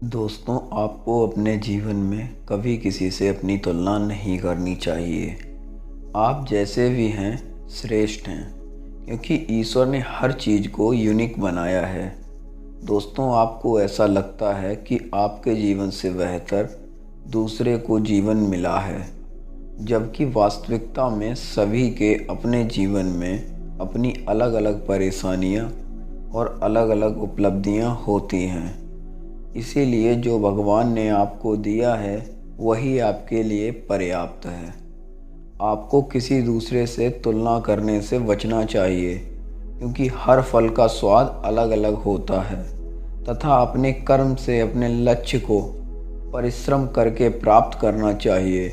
दोस्तों, आपको अपने जीवन में कभी किसी से अपनी तुलना नहीं करनी चाहिए। आप जैसे भी हैं श्रेष्ठ हैं, क्योंकि ईश्वर ने हर चीज़ को यूनिक बनाया है। दोस्तों, आपको ऐसा लगता है कि आपके जीवन से बेहतर दूसरे को जीवन मिला है, जबकि वास्तविकता में सभी के अपने जीवन में अपनी अलग अलग परेशानियां और अलग अलग उपलब्धियां होती हैं। इसीलिए जो भगवान ने आपको दिया है वही आपके लिए पर्याप्त है। आपको किसी दूसरे से तुलना करने से बचना चाहिए, क्योंकि हर फल का स्वाद अलग अलग होता है तथा अपने कर्म से अपने लक्ष्य को परिश्रम करके प्राप्त करना चाहिए।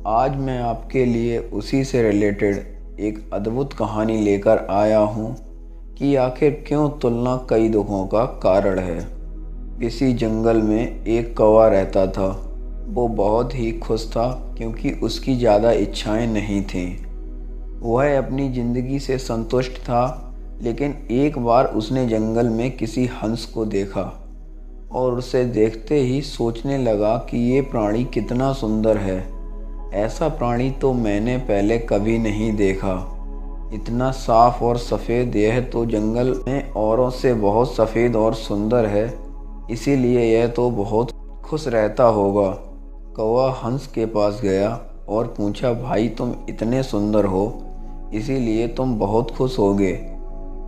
आज मैं आपके लिए उसी से रिलेटेड एक अद्भुत कहानी लेकर आया हूँ कि आखिर क्यों तुलना कई दुखों का कारण है। किसी जंगल में एक कौवा रहता था। वो बहुत ही खुश था, क्योंकि उसकी ज़्यादा इच्छाएं नहीं थीं। वह अपनी ज़िंदगी से संतुष्ट था, लेकिन एक बार उसने जंगल में किसी हंस को देखा और उसे देखते ही सोचने लगा कि ये प्राणी कितना सुंदर है। ऐसा प्राणी तो मैंने पहले कभी नहीं देखा। इतना साफ और सफ़ेद, यह तो जंगल में औरों से बहुत सफ़ेद और सुंदर है, इसीलिए यह तो बहुत खुश रहता होगा। कौवा हंस के पास गया और पूछा, भाई तुम इतने सुंदर हो, इसीलिए तुम बहुत खुश होगे।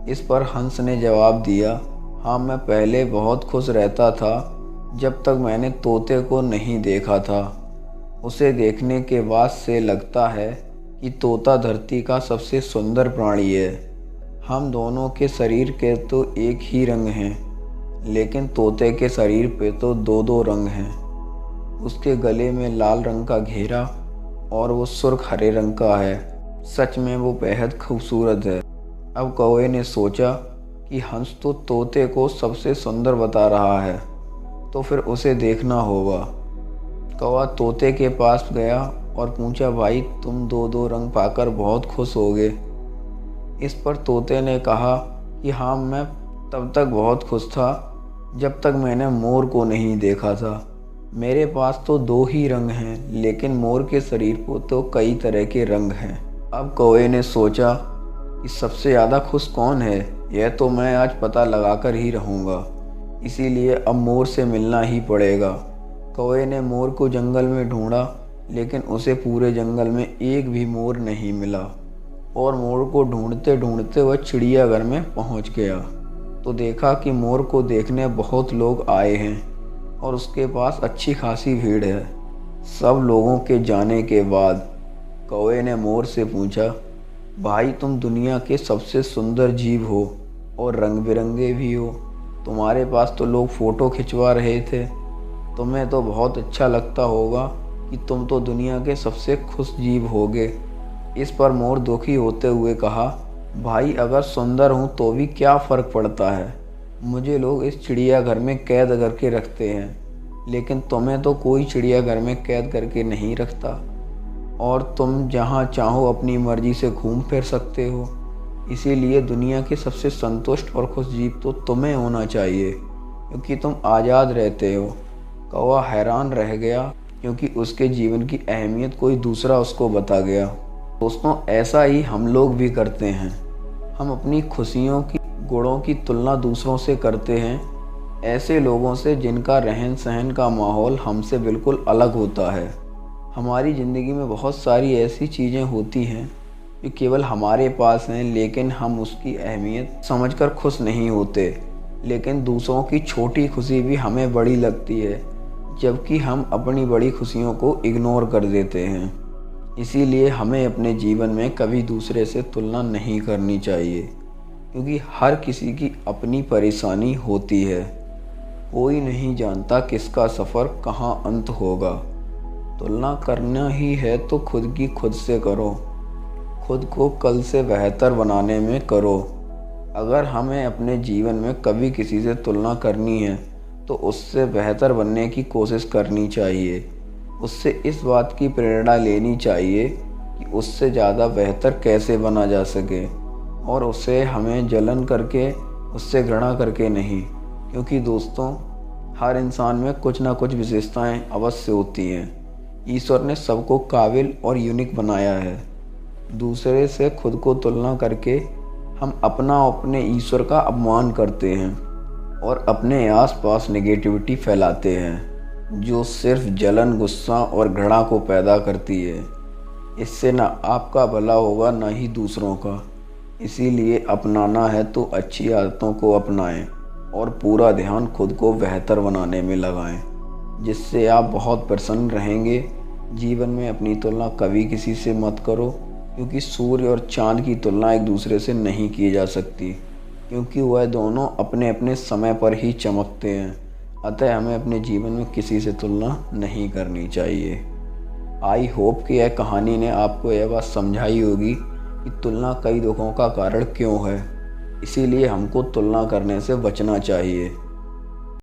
इस पर हंस ने जवाब दिया, हाँ, मैं पहले बहुत खुश रहता था, जब तक मैंने तोते को नहीं देखा था। उसे देखने के बाद से लगता है कि तोता धरती का सबसे सुंदर प्राणी है। हम दोनों के शरीर के तो एक ही रंग हैं, लेकिन तोते के शरीर पे तो दो दो रंग हैं। उसके गले में लाल रंग का घेरा और वो सुर्ख हरे रंग का है। सच में वो बेहद खूबसूरत है। अब कौवे ने सोचा कि हंस तो तोते को सबसे सुंदर बता रहा है, तो फिर उसे देखना होगा। कौवा तोते के पास गया और पूछा, भाई तुम दो दो रंग पाकर बहुत खुश होगे। इस पर तोते ने कहा कि हाँ, मैं तब तक बहुत खुश था जब तक मैंने मोर को नहीं देखा था। मेरे पास तो दो ही रंग हैं, लेकिन मोर के शरीर को तो कई तरह के रंग हैं। अब कौवे ने सोचा कि सबसे ज़्यादा खुश कौन है, यह तो मैं आज पता लगाकर ही रहूँगा। इसीलिए अब मोर से मिलना ही पड़ेगा। कौवे ने मोर को जंगल में ढूंढा, लेकिन उसे पूरे जंगल में एक भी मोर नहीं मिला। और मोर को ढूंढते ढूंढते वह चिड़ियाघर में पहुँच गया, तो देखा कि मोर को देखने बहुत लोग आए हैं और उसके पास अच्छी खासी भीड़ है। सब लोगों के जाने के बाद कौवे ने मोर से पूछा, भाई तुम दुनिया के सबसे सुंदर जीव हो और रंग बिरंगे भी हो। तुम्हारे पास तो लोग फ़ोटो खिंचवा रहे थे। तुम्हें तो बहुत अच्छा लगता होगा कि तुम तो दुनिया के सबसे खुश जीव होगे। इस पर मोर दुखी होते हुए कहा, भाई अगर सुंदर हूँ तो भी क्या फ़र्क पड़ता है। मुझे लोग इस चिड़ियाघर में कैद करके रखते हैं, लेकिन तुम्हें तो कोई चिड़ियाघर में कैद करके नहीं रखता, और तुम जहाँ चाहो अपनी मर्ज़ी से घूम फिर सकते हो। इसीलिए दुनिया के सबसे संतुष्ट और खुश जीव तो तुम्हें होना चाहिए, क्योंकि तुम आज़ाद रहते हो। कौवा हैरान रह गया, क्योंकि उसके जीवन की अहमियत कोई दूसरा उसको बता गया। दोस्तों, ऐसा ही हम लोग भी करते हैं। हम अपनी खुशियों की गुणों की तुलना दूसरों से करते हैं, ऐसे लोगों से जिनका रहन सहन का माहौल हमसे बिल्कुल अलग होता है। हमारी ज़िंदगी में बहुत सारी ऐसी चीज़ें होती हैं जो केवल हमारे पास हैं, लेकिन हम उसकी अहमियत समझकर खुश नहीं होते। लेकिन दूसरों की छोटी खुशी भी हमें बड़ी लगती है, जबकि हम अपनी बड़ी खुशियों को इग्नोर कर देते हैं। इसीलिए हमें अपने जीवन में कभी दूसरे से तुलना नहीं करनी चाहिए, क्योंकि हर किसी की अपनी परेशानी होती है। कोई नहीं जानता किसका सफ़र कहाँ अंत होगा। तुलना करना ही है तो खुद की खुद से करो। खुद को कल से बेहतर बनाने में करो। अगर हमें अपने जीवन में कभी किसी से तुलना करनी है, तो उससे बेहतर बनने की कोशिश करनी चाहिए। उससे इस बात की प्रेरणा लेनी चाहिए कि उससे ज़्यादा बेहतर कैसे बना जा सके, और उसे हमें जलन करके, उससे घृणा करके नहीं। क्योंकि दोस्तों, हर इंसान में कुछ ना कुछ विशेषताएं अवश्य होती हैं। ईश्वर ने सबको काबिल और यूनिक बनाया है। दूसरे से खुद को तुलना करके हम अपने ईश्वर का अपमान करते हैं और अपने आसपास नेगेटिविटी फैलाते हैं, जो सिर्फ जलन, गुस्सा और घृणा को पैदा करती है। इससे ना आपका भला होगा ना ही दूसरों का। इसीलिए अपनाना है तो अच्छी आदतों को अपनाएं और पूरा ध्यान खुद को बेहतर बनाने में लगाएं, जिससे आप बहुत प्रसन्न रहेंगे। जीवन में अपनी तुलना कभी किसी से मत करो, क्योंकि सूर्य और चांद की तुलना एक दूसरे से नहीं की जा सकती, क्योंकि वह दोनों अपने अपने समय पर ही चमकते हैं। अतः हमें अपने जीवन में किसी से तुलना नहीं करनी चाहिए। आई होप कि यह कहानी ने आपको यह बात समझाई होगी कि तुलना कई दुखों का कारण क्यों है। इसीलिए हमको तुलना करने से बचना चाहिए।